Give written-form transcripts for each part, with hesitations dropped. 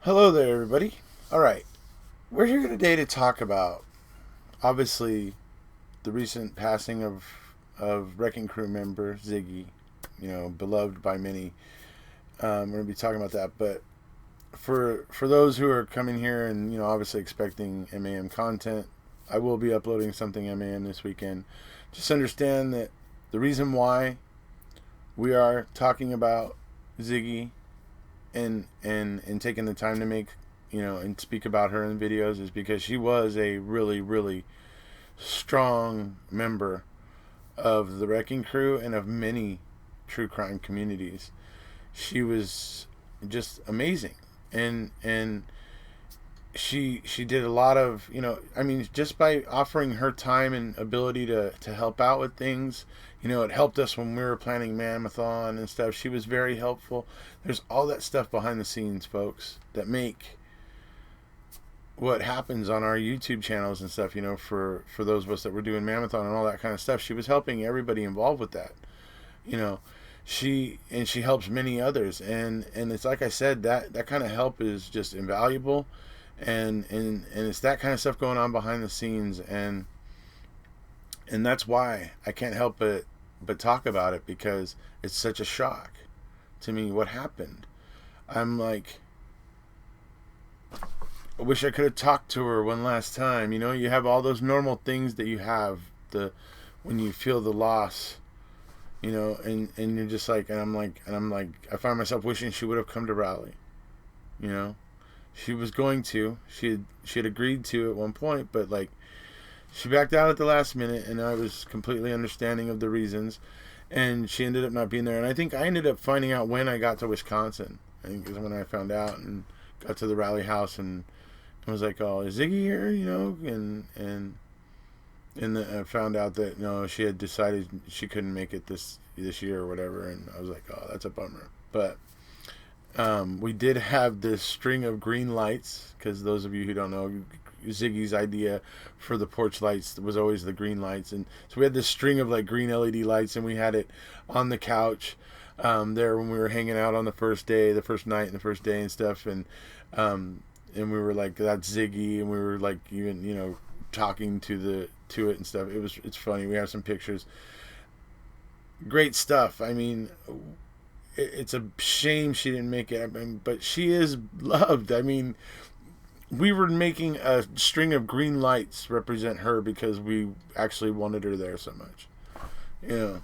Hello there, everybody. All right, we're here today to talk about, obviously, the recent passing of Wrecking Crew member Ziggy. Beloved by many. We're gonna be talking about that. But for those who are coming here and obviously expecting MAM content, I will be uploading something MAM this weekend. Just understand that the reason why we are talking about Ziggy and taking the time to make and speak about her in videos is because she was a really really strong member of the Wrecking Crew and of many true crime communities. She was just amazing, and she did a lot of just by offering her time and ability to help out with things. It helped us when we were planning Mammothon and stuff. She was very helpful. There's all that stuff behind the scenes, folks, that make what happens on our YouTube channels and stuff, for those of us that were doing Mammothon and all that kind of stuff. She was helping everybody involved with that. You know, she helps many others, and it's like I said, that kind of help is just invaluable, and it's that kind of stuff going on behind the scenes, and that's why I can't help but talk about it, because it's such a shock to me what happened. I'm like, I wish I could have talked to her one last time. You have all those normal things that you have the when you feel the loss, and you're just like, and I'm like, I find myself wishing she would have come to Raleigh. You know, she was going to. She had agreed to at one point, but like she backed out at the last minute, and I was completely understanding of the reasons, and she ended up not being there. And I think I ended up finding out when I got to Wisconsin. I think is when I found out and got to the Raleigh house, and I was like, "Oh, is Ziggy here?" And I found out that no, she had decided she couldn't make it this year or whatever, and I was like, "Oh, that's a bummer." But we did have this string of green lights, because those of you who don't know, Ziggy's idea for the porch lights was always the green lights, and so we had this string of like green LED lights, and we had it on the couch there when we were hanging out on the first day, the first night, and the first day and stuff, and we were like, "That's Ziggy," and we were like even talking to it and stuff. It's funny. We have some pictures. Great stuff. I mean, it's a shame she didn't make it. I mean, but she is loved. I mean, we were making a string of green lights represent her because we actually wanted her there so much. You know,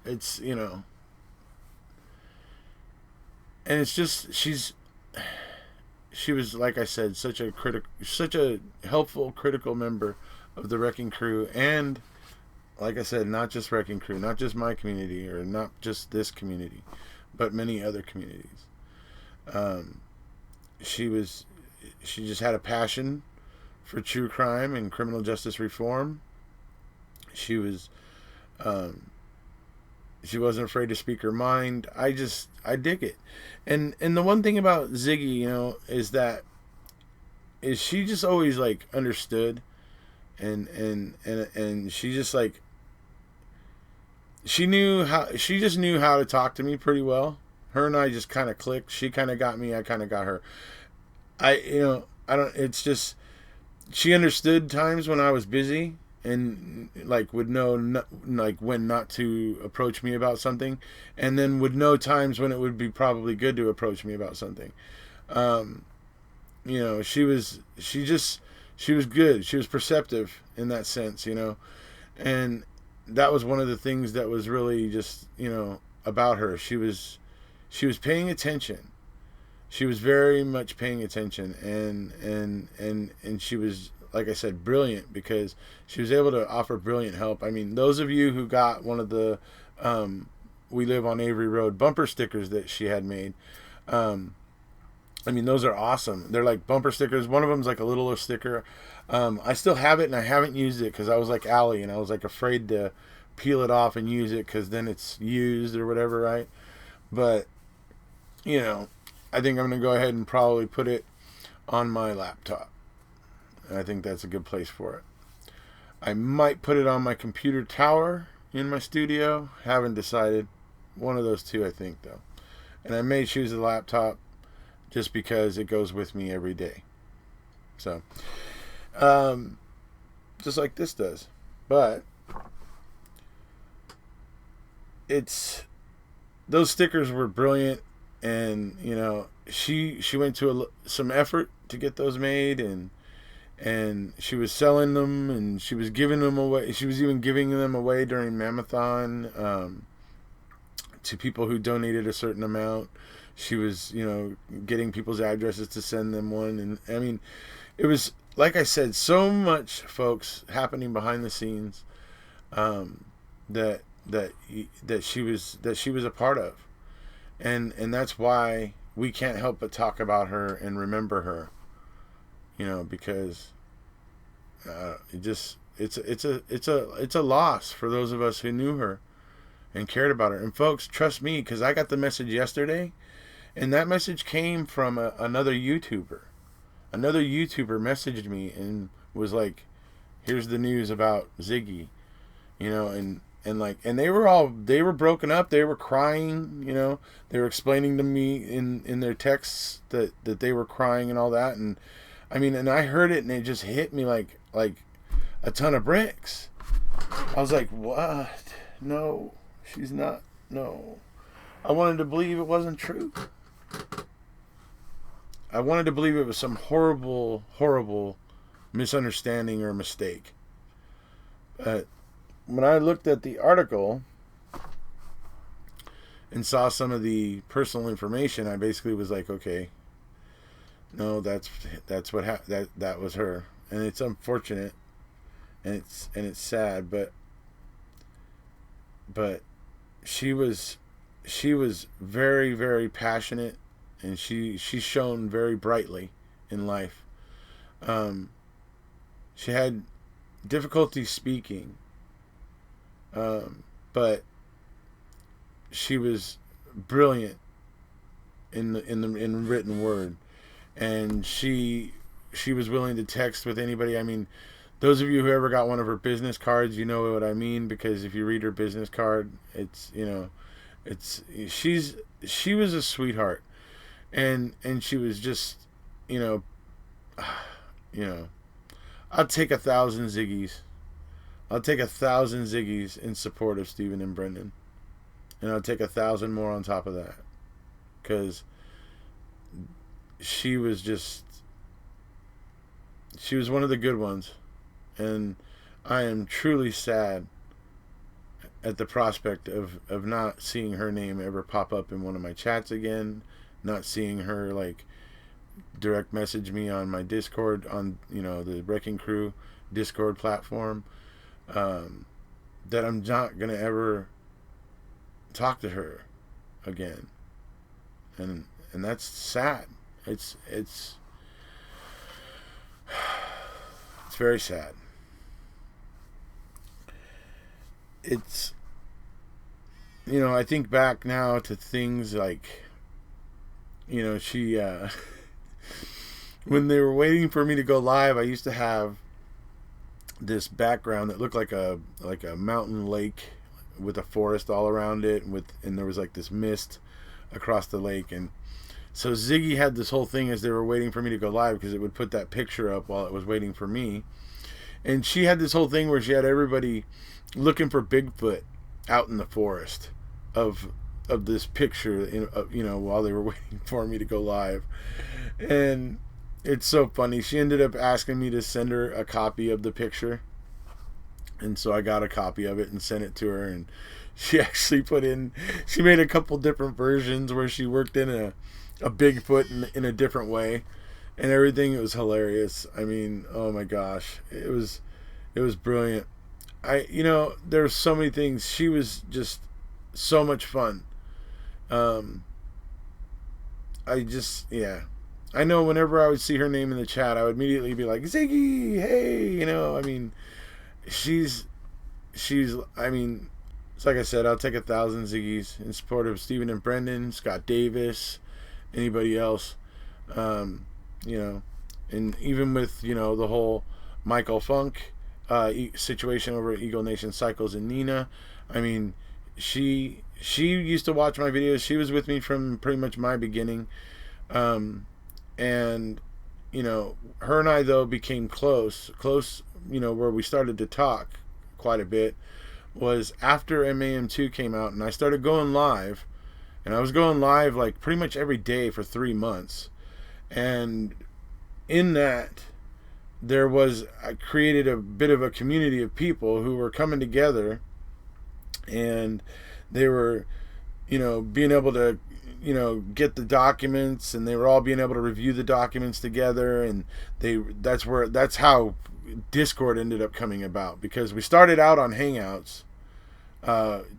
it's and it's just she was, like I said, such a helpful, critical member of the Wrecking Crew, and like I said, not just Wrecking Crew, not just my community, or not just this community, but many other communities. Um, she was, she just had a passion for true crime and criminal justice reform. She was, um, she wasn't afraid to speak her mind. I dig it, and the one thing about Ziggy, is she just always like understood, and she just like she just knew how to talk to me pretty well. Her and I just kind of clicked. She kind of got me. I kind of got her. I don't. It's just she understood times when I was busy, and like would know like when not to approach me about something, and then would know times when it would be probably good to approach me about something. Um, she was good. She was perceptive in that sense, and that was one of the things that was really just about her. She was paying attention. She was very much paying attention, and she was, like I said, brilliant, because she was able to offer brilliant help. I mean, those of you who got one of the "We Live on Avery Road" bumper stickers that she had made, um, I mean, those are awesome. They're like bumper stickers. One of them's like a little sticker. I still have it, and I haven't used it because I was like Allie, and I was like afraid to peel it off and use it because then it's used or whatever, right? But you know, I think I'm gonna go ahead and probably put it on my laptop. I think that's a good place for it. I might put it on my computer tower in my studio. Haven't decided. One of those two, I think, though. and I may choose the laptop just because it goes with me every day. So, just like this does. But it's those stickers were brilliant, and she went to some effort to get those made, and she was selling them, and she was giving them away. She was even giving them away during Mammothon to people who donated a certain amount. She was, getting people's addresses to send them one, and I mean, it was, like I said, so much, folks, happening behind the scenes that she was a part of, and that's why we can't help but talk about her and remember her, because it's a loss for those of us who knew her and cared about her. And folks, trust me, because I got the message yesterday, and that message came from another YouTuber. Another YouTuber messaged me and was like, "Here's the news about Ziggi," and they were broken up. They were crying, They were explaining to me in their texts that they were crying and all that. And I mean, and I heard it, and it just hit me like a ton of bricks. I was like, "What? No, she's not. No." I wanted to believe it wasn't true. I wanted to believe it was some horrible, horrible misunderstanding or mistake. But when I looked at the article and saw some of the personal information, I basically was like, okay, no, that's what that was her, and it's unfortunate, and it's sad, but she was very, very passionate, and she shone very brightly in life. She had difficulty speaking, but she was brilliant in written word, and she was willing to text with anybody. I mean, those of you who ever got one of her business cards, you know what I mean, because if you read her business card, it's she was a sweetheart, and she was just I'll take 1,000 Ziggies. I'll take 1,000 Ziggies in support of Stephen and Brendan, and I'll take 1,000 more on top of that, because she was one of the good ones, and I am truly sad at the prospect of not seeing her name ever pop up in one of my chats again, not seeing her direct message me on my Discord, on the Wrecking Crew Discord platform, that I'm not gonna ever talk to her again, and that's sad. It's very sad. It's I think back now to things like she when they were waiting for me to go live, I used to have this background that looked like a mountain lake with a forest all around it, and there was this mist across the lake. And so Ziggy had this whole thing as they were waiting for me to go live, because it would put that picture up while it was waiting for me. And she had this whole thing where she had everybody looking for Bigfoot out in the forest of this picture, while they were waiting for me to go live. And it's so funny. She ended up asking me to send her a copy of the picture, and so I got a copy of it and sent it to her. And she actually she made a couple different versions where she worked in a Bigfoot in a different way, and everything. It was hilarious. I mean, oh my gosh, it was brilliant. There's so many things. She was just so much fun. I know whenever I would see her name in the chat, I would immediately be like, Ziggy, hey, I mean, she's, I mean, it's like I said, I'll take 1,000 Ziggies in support of Stephen and Brendan, Scott Davis, anybody else, and even with, the whole Michael Funk situation over at Eagle Nation Cycles and Nina. I mean, she she used to watch my videos. She was with me from pretty much my beginning. And her and I though became close, where we started to talk quite a bit was after MAM2 came out, and I started going live, and I was going live like pretty much every day for 3 months. And in that, I created a bit of a community of people who were coming together, and they were, being able to, get the documents, and they were all being able to review the documents together. And that's how Discord ended up coming about, because we started out on Hangouts,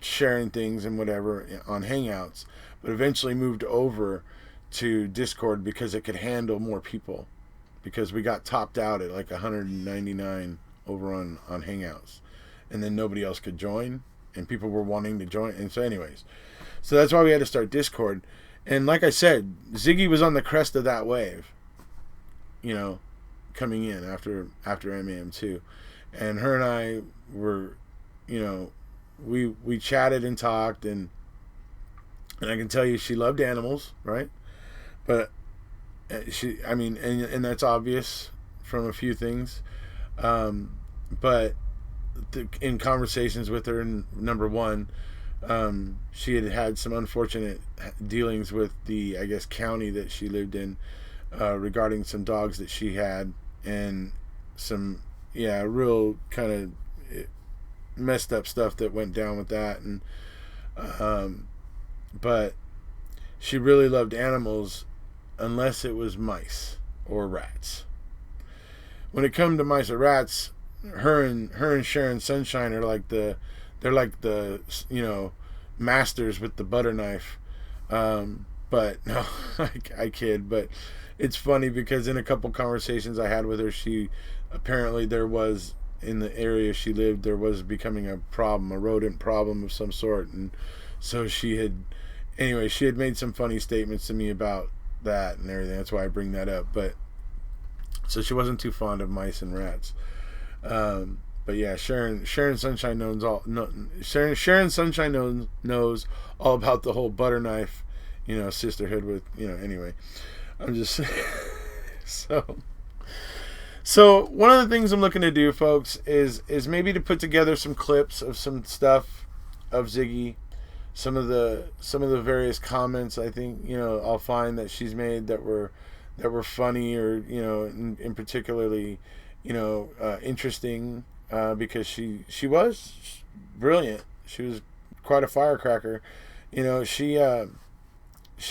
sharing things and whatever on Hangouts, but eventually moved over to Discord because it could handle more people, because we got topped out at like 199 over on Hangouts, and then nobody else could join, and people were wanting to join. And so anyways, so that's why we had to start Discord. And like I said, Ziggy was on the crest of that wave, coming in after MAM2, and her and I were, we chatted and talked, and I can tell you she loved animals, right? But and that's obvious from a few things, but in conversations with her, number one, she had some unfortunate dealings with the, I guess, county that she lived in, regarding some dogs that she had, and some real kind of messed up stuff that went down with that. And but she really loved animals, unless it was mice or rats. When it come to mice or rats, her and Sharon Sunshine are like the masters with the butter knife. But no, I kid. But it's funny because in a couple conversations I had with her, she apparently, there was, in the area she lived, there was becoming a problem, a rodent problem of some sort. And so she had made some funny statements to me about that and everything. That's why I bring that up. But so she wasn't too fond of mice and rats. But yeah, Sharon Sunshine knows all. No, Sharon Sunshine knows all about the whole butter knife, sisterhood with, Anyway, I'm just so one of the things I'm looking to do, folks, is maybe to put together some clips of some stuff of Ziggy, some of the various comments I think I'll find that she's made that were funny, or in particularly interesting, because she was brilliant. She was quite a firecracker. She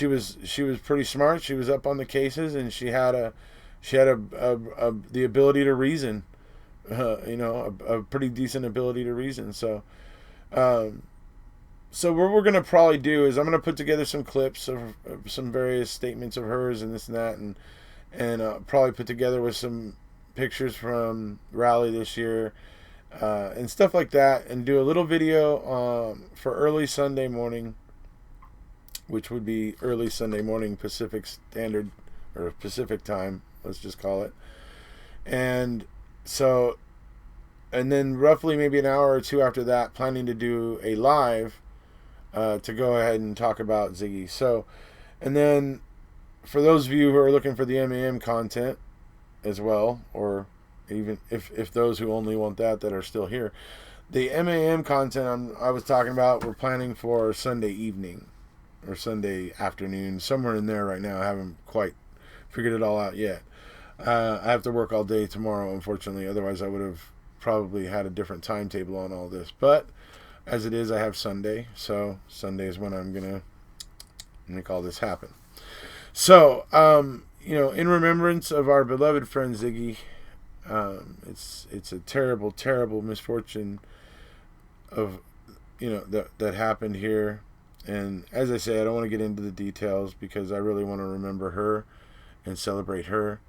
was pretty smart. She was up on the cases, and she had the ability to reason, a pretty decent ability to reason. So what we're going to probably do is I'm going to put together some clips of some various statements of hers and this and that, and probably put together with some pictures from rally this year, and stuff like that, and do a little video for early Sunday morning, which would be early Sunday morning Pacific Standard, or Pacific time, let's just call it. And then roughly maybe an hour or two after that, planning to do a live to go ahead and talk about Ziggy. So, and then for those of you who are looking for the MAM content as well, or even if those who only want that are still here, the MAM content I was talking about, we're planning for Sunday evening or Sunday afternoon, somewhere in there right now. I haven't quite figured it all out yet. I have to work all day tomorrow, unfortunately. Otherwise, I would have probably had a different timetable on all this. But as it is, I have Sunday. So Sunday is when I'm going to make all this happen. So, in remembrance of our beloved friend Ziggy, it's a terrible, terrible misfortune of, that happened here. And as I say, I don't want to get into the details, because I really want to remember her and celebrate her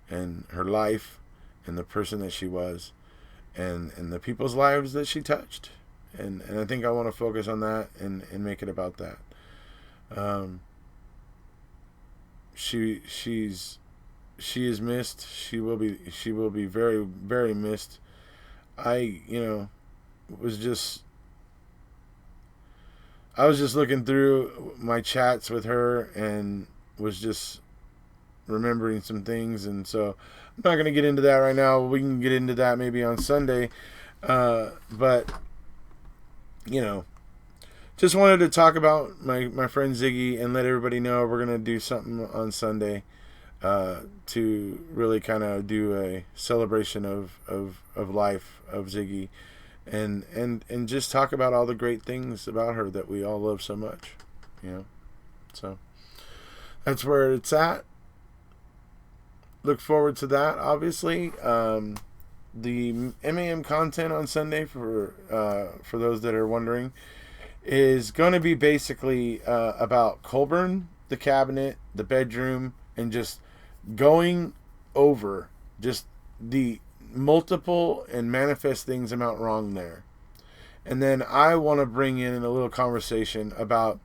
and her life and the person that she was, and the people's lives that she touched. And I think I want to focus on that and make it about that. She is missed. She will be very, very missed. I was just looking through my chats with her and was just remembering some things, and so I'm not going to get into that right now. We can get into that maybe on Sunday. But, you know, just wanted to talk about my friend Ziggy and let everybody know we're going to do something on Sunday to really kind of do a celebration of life of Ziggy and just talk about all the great things about her that we all love so much, you know. So that's where it's at. Look forward to that, obviously. The MAM content on Sunday, for those that are wondering, is going to be basically about Colburn, the cabinet, the bedroom, and just going over just the multiple and manifest things that went wrong there. And then I want to bring in a little conversation about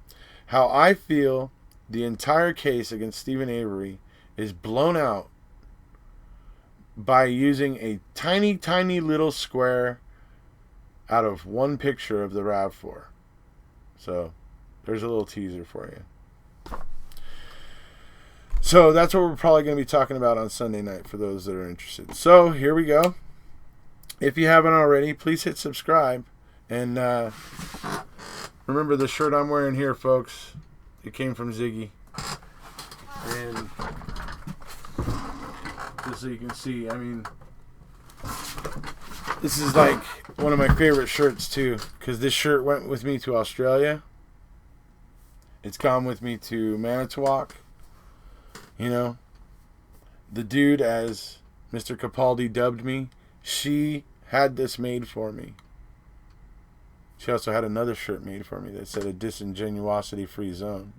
how I feel the entire case against Stephen Avery is blown out by using a tiny, tiny little square out of one picture of the RAV4. So there's a little teaser for you. So that's what we're probably going to be talking about on Sunday night for those that are interested. So here we go. If you haven't already, please hit subscribe. And remember the shirt I'm wearing here, folks. It came from Ziggy. And just so you can see, I mean, this is like one of my favorite shirts too, because this shirt went with me to Australia. It's gone with me to Manitowoc. You know, the dude, as Mr. Capaldi dubbed me, she had this made for me. She also had another shirt made for me that said a disingenuosity free zone.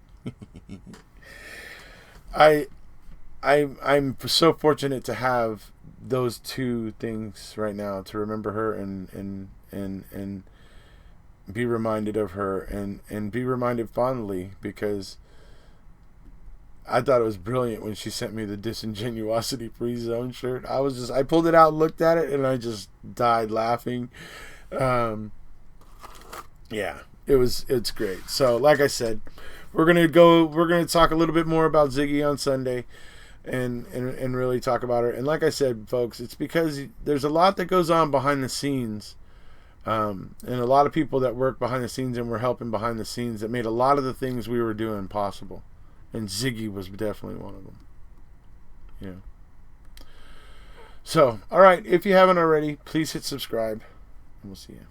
I'm so fortunate to have those two things right now, to remember her and be reminded of her and be reminded fondly, because I thought it was brilliant when she sent me the disingenuosity free zone shirt. I pulled it out, looked at it, and I just died laughing. Yeah, it's great. So like I said, we're gonna talk a little bit more about Ziggy on Sunday and really talk about her. And like I said, folks, it's because there's a lot that goes on behind the scenes. And a lot of people that work behind the scenes and were helping behind the scenes that made a lot of the things we were doing possible. And Ziggy was definitely one of them. Yeah. So, all right. If you haven't already, please hit subscribe. And we'll see you.